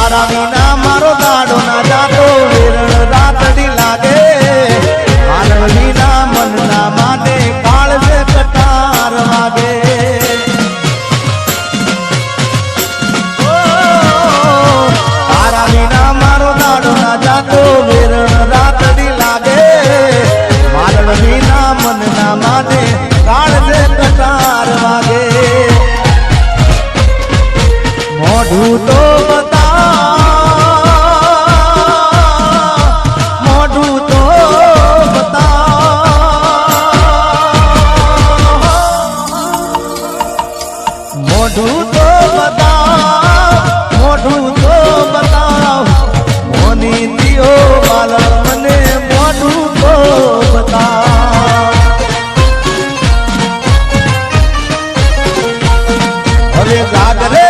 તારા વિના મારો દાડો ના જાતો વેરણ રાતડી લાગે માનવ વિના મનના માટે કાળજે કટાર વાગે તારા વિના મારો દાડો ના જાતો વેરણ રાતડી લાગે માનવ વિના મનના માટે કાળજે કટાર વાગે મોઢું તો મોઢું તો બતાવ મોની દિયો બાલક મને મોઢું તો બતાવ હવે જાગરે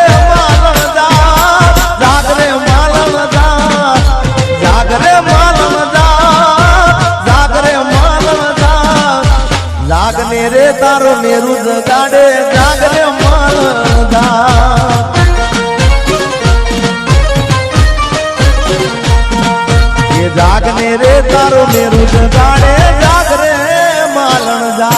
જાગને રે તારો મેરુ જગાડે જાગને માલદા એ જાગને રે તારો મેરુ જગાડે જાગરે માલદા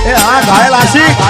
એ આ ઘાયલ આશિક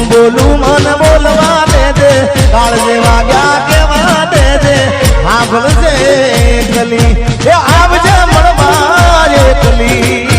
બોલું મને બોલવા દે કાળજે વાગ્યા કેવા દે સાંભળજે કલી એ આવજે મળવા એકલી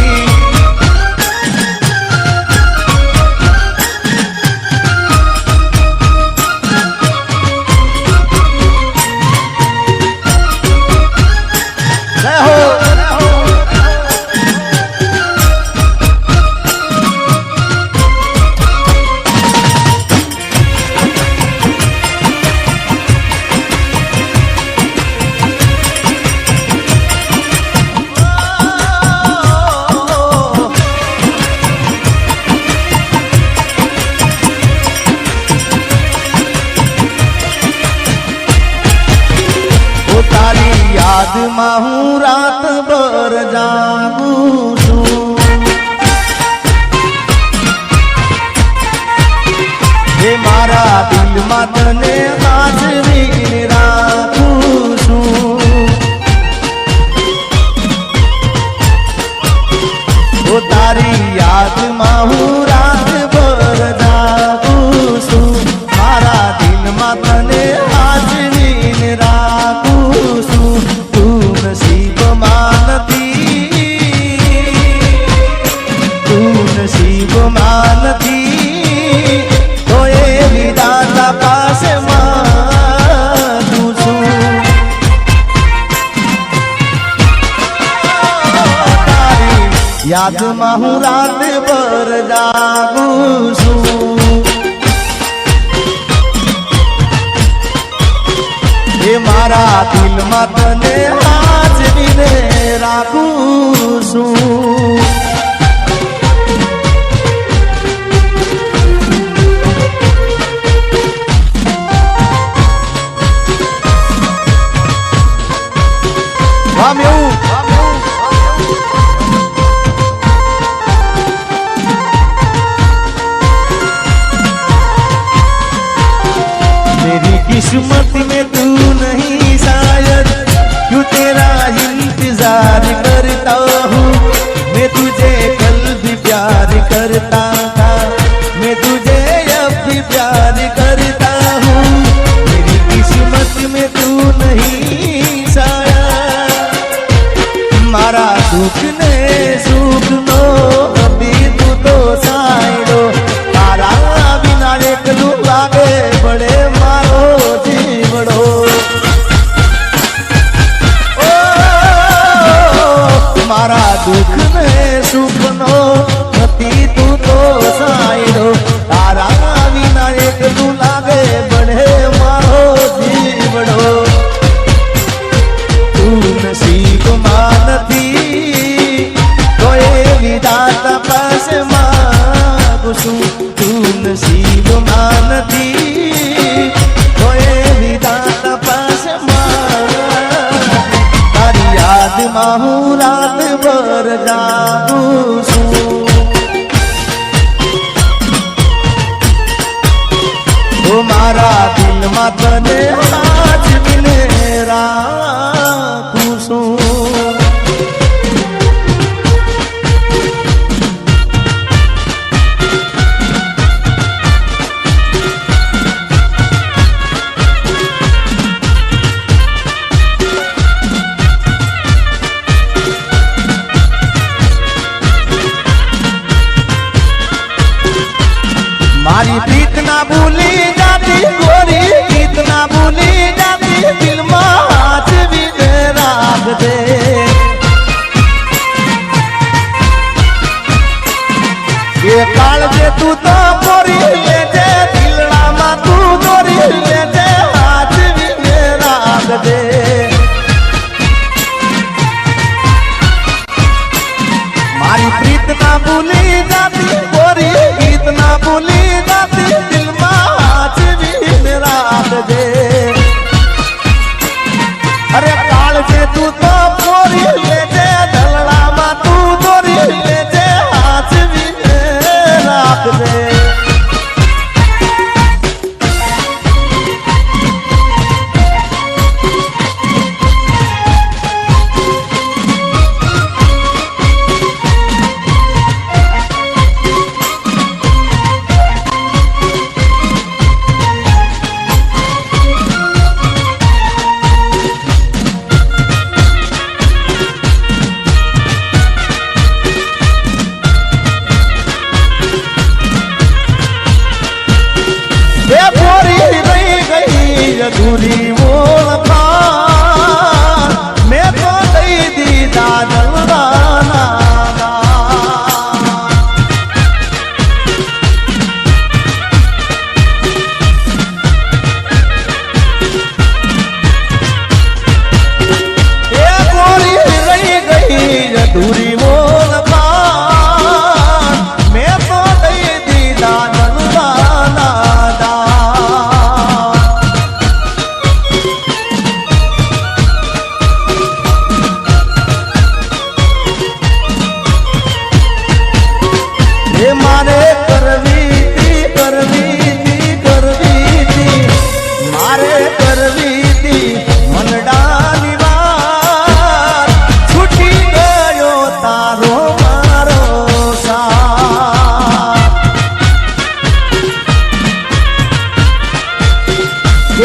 યાદમાં હું રાત ભર જાગું છું હે મારા દિલમાં તને સાચવીને રાખું છું ઓ તારી યાદમાં હું રાત ભર જાગું છું મારા દિલમાં તને સાચવીને રાખું છું નસીબમાં નથી તો એ વિધાતા પાસે માંગું છું તારી યાદમાં હું રાત ભર જાગું છું મારા દિલમાં તને હાજરીને રાખું છું. मेरी किस्मत में तू नहीं शायद, क्यों तेरा इंतजार करता हूँ. मैं तुझे कल भी प्यार करता था, मैं तुझे अब भी प्यार करता हूँ. मेरी किस्मत में तू नहीं शायद, मारा दुख ने सुख नो अभी तू तो साइडो. तारा बिना एकलू आगे बढ़े मारो जीवड़ो. ओ मारा दुख ने सुख नो अभी तू तो साइडो. तारा बिना एकलू आगे बढ़े मारो जीवड़ो. तू नसीब मानती तो ये विधाता पास मांगू छू. तू नसीब मानती तो ये विधाता पास मांग. तारी याद में हूँ रात भर जागू छू. तो मारा दिल में तने आज मिले રાખું છું. મારી પ્રીત ના ભૂલી જાતી ગોરી, પ્રીત ના ભૂલી જાતી દિલ માં હાજવીને રાખ દે. એ કાળજે તું તો ગોરી લેજે, દિલડામાં તું દોરી લેજે, હાજવીને રાખ દે. મારી પ્રીત ના ભૂલી જાતી ગોરી, ગીત ના ભૂલી જાતી દિલ માં હાજવીને રાખ દે. અરે કાળજે તું તો ગોરી લેજે, દલડામાં તું દોરી લેજે, હાજવીને રાખ દે. અધૂરી ઓળખાણ મેં તો દઈ દીધા જલવાના. એ ગોરી રહી ગઈ અધૂરી ઓળખાણ મેં તો દઈ દીધા જલવાના. મારે કરવી તી મારે કરવી તી મનડાની વાત. છૂટી ગયો તારો મારો સાથ.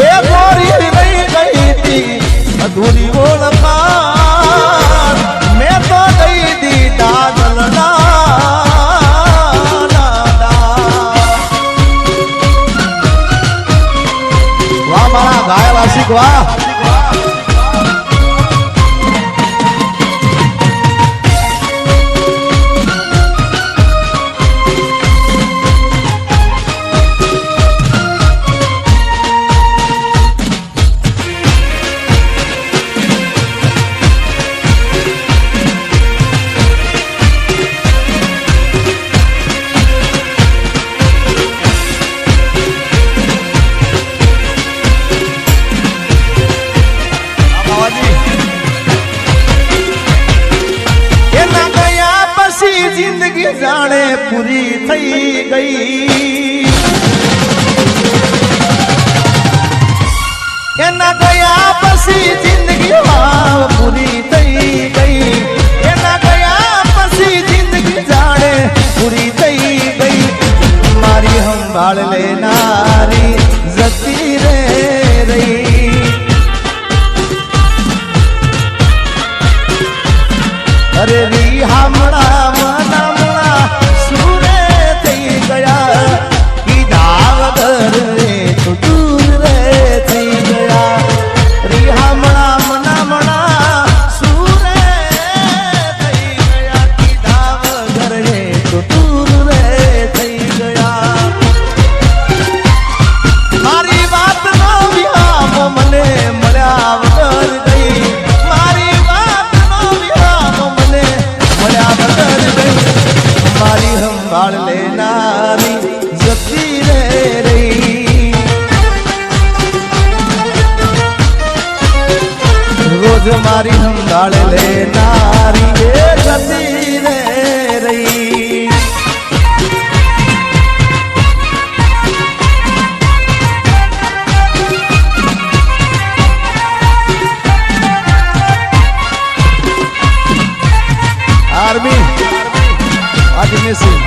એ ગોરી રહી ગઈ તી અધૂરી ઓળખાણ મેં તો દઈ દીધા ગલના. ગાયવાસી વાહ. ગઈ એના ગયા પછી જિંદગી પૂરી થઈ ગઈ એના ગયા પછી જિંદગી જાણે પૂરી થઈ ગઈ મારી સંભાળ લેનારી જતી રે રહી અરે રી હામણા મનામણા સુરે થઈ ગયા કીધા વગર રે તો દૂર રે થઈ ગયા રી હામણા મનામણા સુરે થઈ ગયા કીધા વગર રે તો દૂર રે થઈ ગયા મારી વાત નો વિહામ મને મળ્યા વગર ગઈ મારી વાત નો વિહામ મને મળ્યા વગર ગઈ મારી સંભાળ લેનારી જતી રે રહી રોજ મારી સંભાળ લેનારી એ જતી રે રહી આર્મી આજને સિંહ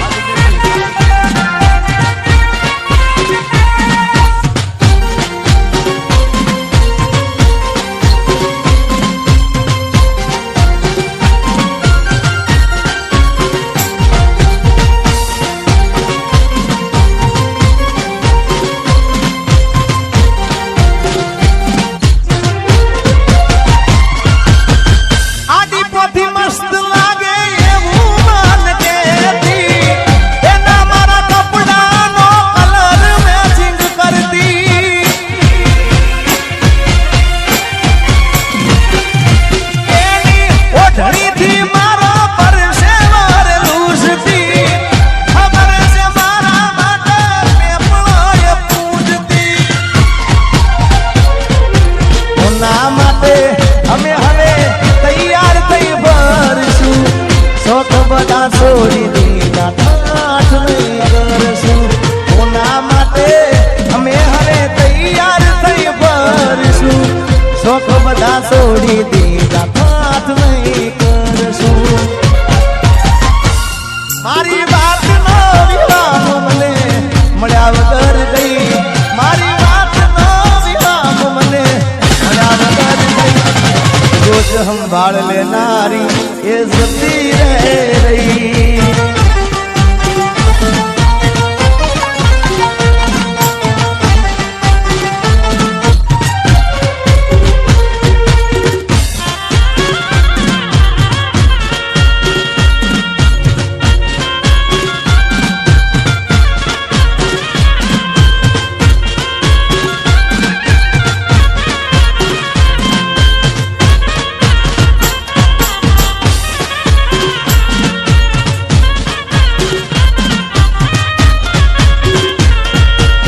આદિપોથી મસ્ત લાગે એવું મન કેતી એના મારા કપડાનો કલર મેચિંગ કરતી એની ઓઢણીથી મારા પરસેવો લૂસતી ખબર છે મારા માટે પેપળોએ પૂજતી ઓના માટે અમે હવે તૈયાર થઈ ભરશું શોખ બધા છોડી દીધા ઠાઠ નહીં કરશું ઓના માટે અમે હવે તૈયાર થઈ ભરશું શોખ બધા છોડી દીધા ઠાઠ નહીં કરશું મારી વાત નો વિરામ મને મળ્યા વગર ગઈ મારી વાત નો વિરામ મને મળ્યા વગર ગઈ રોજ સંભાળ લેનારી એ જતી રે રહી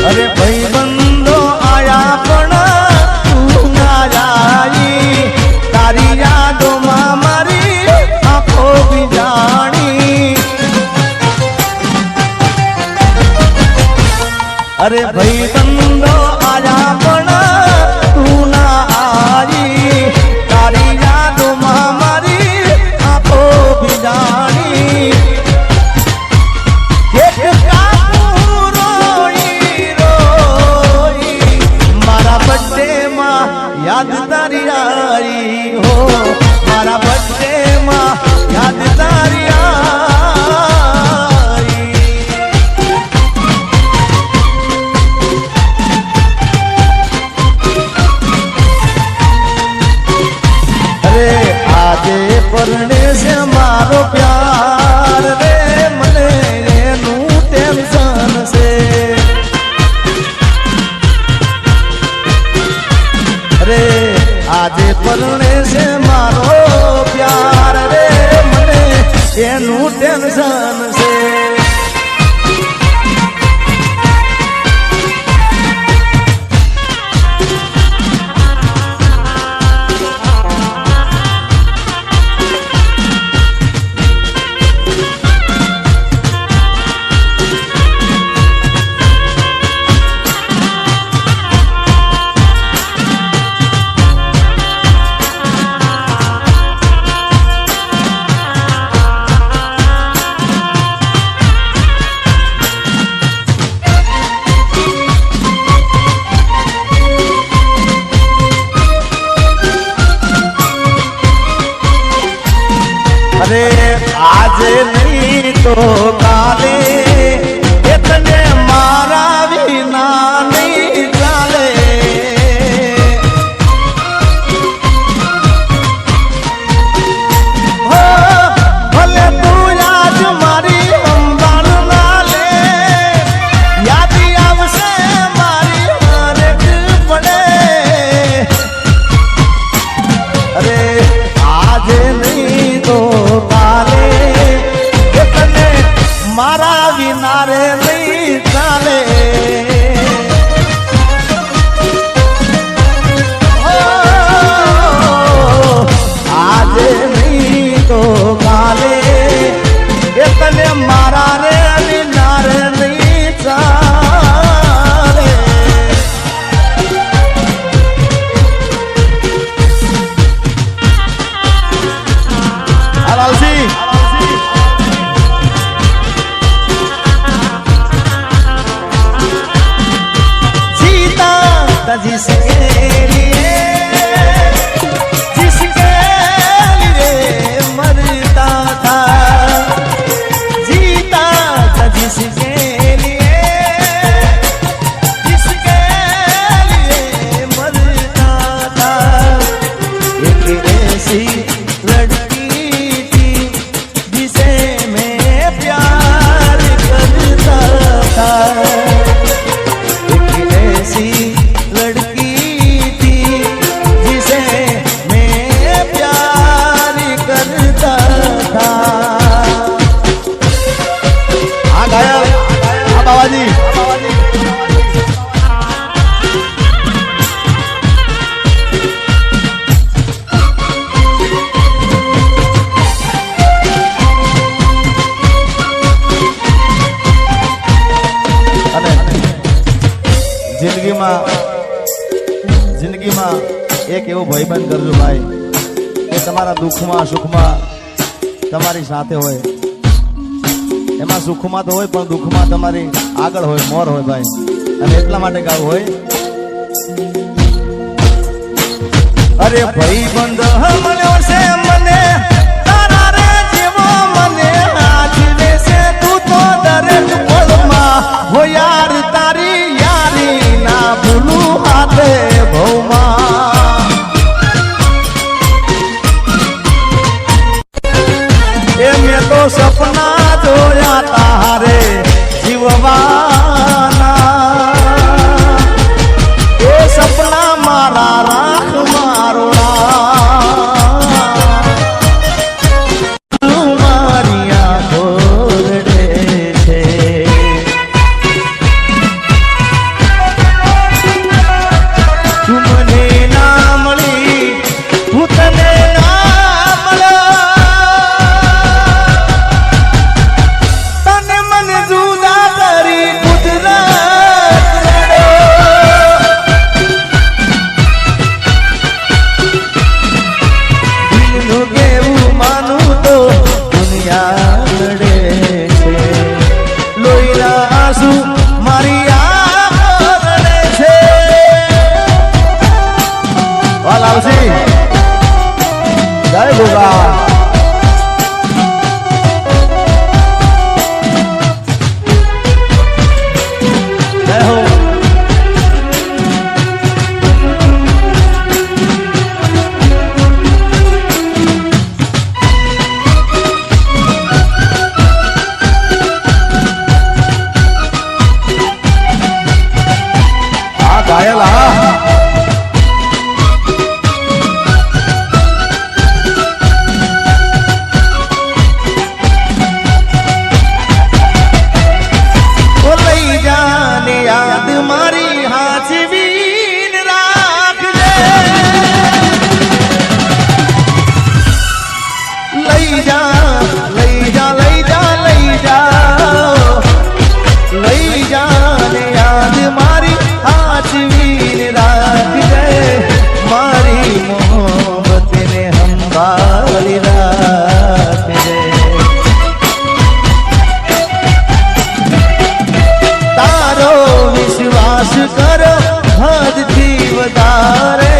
અરે ભાઈ બંધો આયા પણ તું ના જાઈ તારી યાદોમાં મારી આંખો બીજાણી અરે ભાઈ બંધો આયા પણ તું ના આઈ તારી યાદોમાં મારી આંખો બીજાણી યાદ તારી આઈ હો મારા બર્થડે માં યાદ તારી આઈ અરે આજે પરણે છે મારો પ્યાર રે મને એનું ટેન્શન છે રે આજે પરણે છે મારો પ્યાર રે મને એનું ટેન્શન છે जिसके लिए मरता था, जीता था जिसके लिए मरता था। एक ऐसी लड़की थी जिसे मैं प्यार करता था, एक ऐसी लड़की थी जिसे मैं प्यार करता था। आ गया बाबा जी। જિંદગીમાં એક એવો ભાઈબંધ કરજો ભાઈ કે તમારા દુઃખમાં સુખમાં તમારી સાથે હોય, એમાં સુખમાં તો હોય પણ દુઃખમાં તમારી આગળ હોય, મોર હોય ભાઈ। અને એટલા માટે ગાવું હોય, અરે ભાઈબંધ મળ્યો છે મને તારા રે જેવો, મને આજ દેશે તું તો દરેક પળમાં હો યાર, તારી યારી ના ભૂલું હાથે ભૌમાં। એ મેં તો સપના જોયા તારે જીવવાના, એ સપના મારા રાખ મારો મારી આંખો રડે છે। તું મને ના મળી, હું તને ના મળ્યો, તને મને જુદા કરી કુદરત દિલનું કેવું માનું તો દુનિયા લડે છે, લોહીના આંસુ મારી આંખો રડે છે। વાલાવસી જય ગોગા। જય હો। આ ઘાયલ હા याद मारी हाजवीन राखजे, लई जा लई जा लई जा लई जा लई जाने याद मारी हाजवीन राखजे, मारी मोहब्बत ने संभाली राखजे। तारो विश्वास करो हद थी વધારે,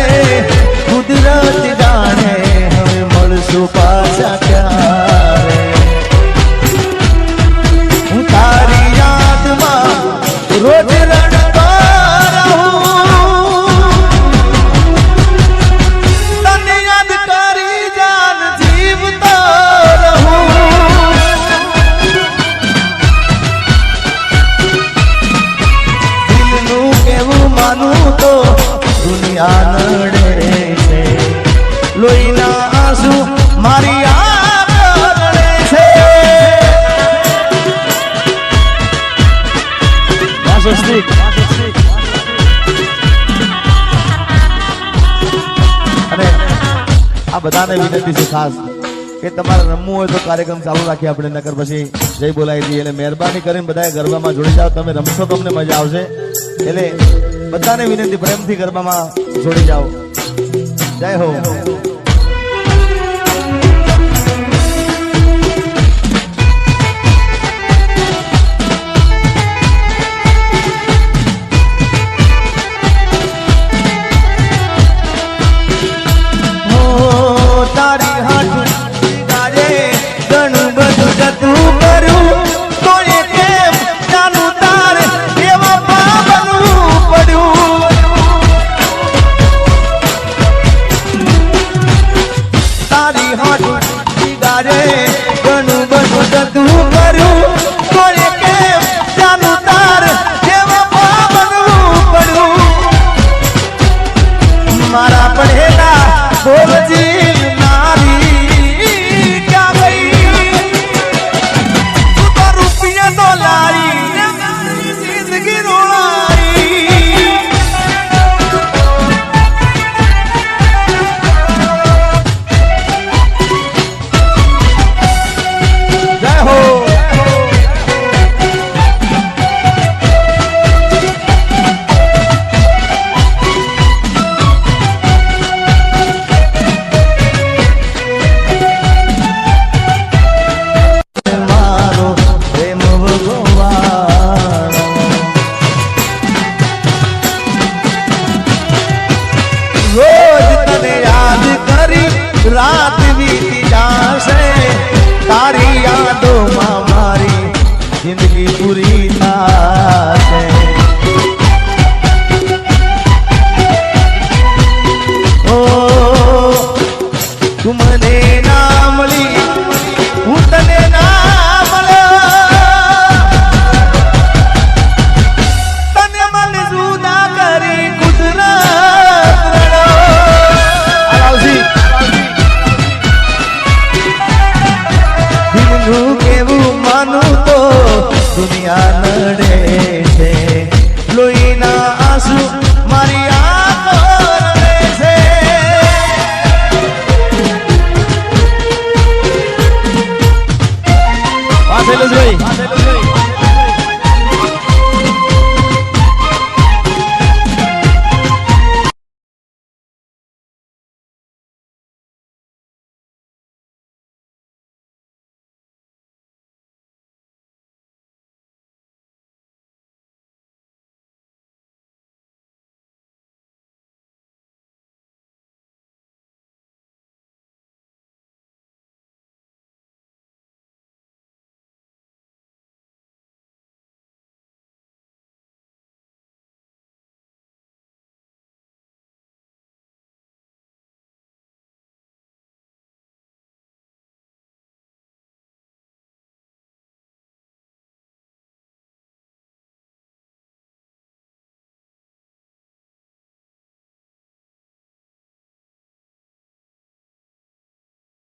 કુદરત જાણે હવે મળશું પાછા ક્યારે। હું તારી યાદમાં રોજ રડતો રહું, તને યાદ કરી જાન જીવતો રહું। માનું તો દુનિયા નડે છે, લોહીના આંસુ મારી આંખો રડે છે। અને આ બધાને વિનંતી છે ખાસ કે તમારે રમવું હોય તો કાર્યક્રમ ચાલુ રાખીએ આપણે, નકર પછી જય બોલાવી દઈએ। એટલે મહેરબાની કરીને બધા ગરબામાં જોડી જાઓ, તમે રમશો તો અમને મજા આવશે। એટલે બધાને વિનંતી પ્રેમથી ગરબામાં જોડી જાઓ। જય હો। રાત વીતી જાશે તારી યાદોમાં મારી જિંદગી પૂરી